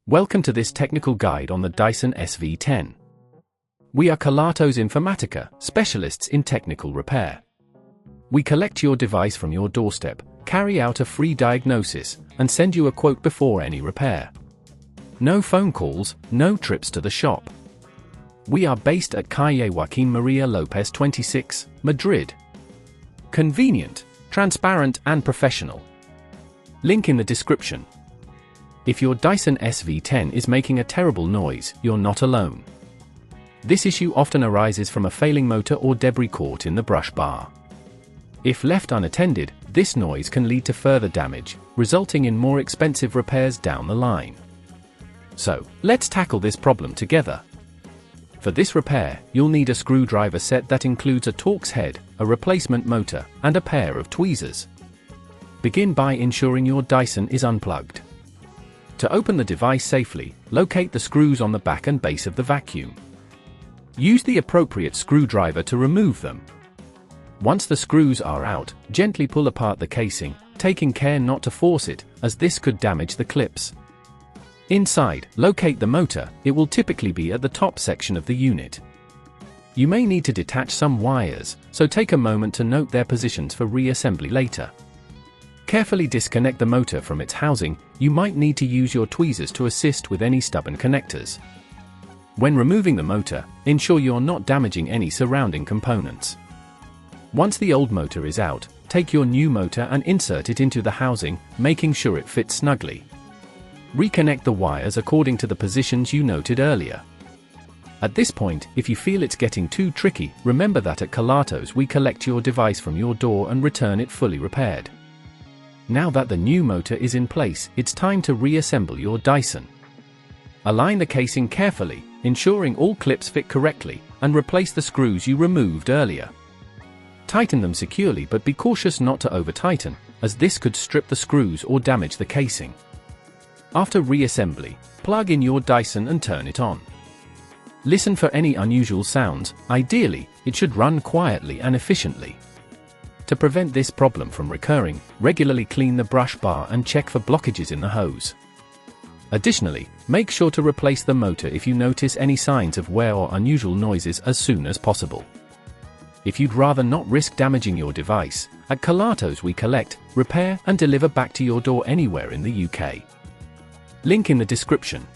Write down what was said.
Welcome to this technical guide on the Dyson SV10. We are Kelatos Informatica, specialists in technical repair. We collect your device from your doorstep, carry out a free diagnosis, and send you a quote before any repair. No phone calls, no trips to the shop. We are based at Calle Joaquín María López 26, Madrid. Convenient, transparent and professional. Link in the description. If your Dyson SV10 is making a terrible noise, you're not alone. This issue often arises from a failing motor or debris caught in the brush bar. If left unattended, this noise can lead to further damage, resulting in more expensive repairs down the line. So, let's tackle this problem together. For this repair, you'll need a screwdriver set that includes a Torx head, a replacement motor, and a pair of tweezers. Begin by ensuring your Dyson is unplugged. To open the device safely, locate the screws on the back and base of the vacuum. Use the appropriate screwdriver to remove them. Once the screws are out, gently pull apart the casing, taking care not to force it, as this could damage the clips. Inside, locate the motor. It will typically be at the top section of the unit. You may need to detach some wires, so take a moment to note their positions for reassembly later. Carefully disconnect the motor from its housing. You might need to use your tweezers to assist with any stubborn connectors. When removing the motor, ensure you're not damaging any surrounding components. Once the old motor is out, take your new motor and insert it into the housing, making sure it fits snugly. Reconnect the wires according to the positions you noted earlier. At this point, if you feel it's getting too tricky, remember that at Kelatos we collect your device from your door and return it fully repaired. Now that the new motor is in place, it's time to reassemble your Dyson. Align the casing carefully, ensuring all clips fit correctly, and replace the screws you removed earlier. Tighten them securely, but be cautious not to over-tighten, as this could strip the screws or damage the casing. After reassembly, plug in your Dyson and turn it on. Listen for any unusual sounds. Ideally, it should run quietly and efficiently. To prevent this problem from recurring, regularly clean the brush bar and check for blockages in the hose. Additionally, make sure to replace the motor if you notice any signs of wear or unusual noises as soon as possible. If you'd rather not risk damaging your device, at Kelatos we collect, repair and deliver back to your door anywhere in the UK. Link in the description.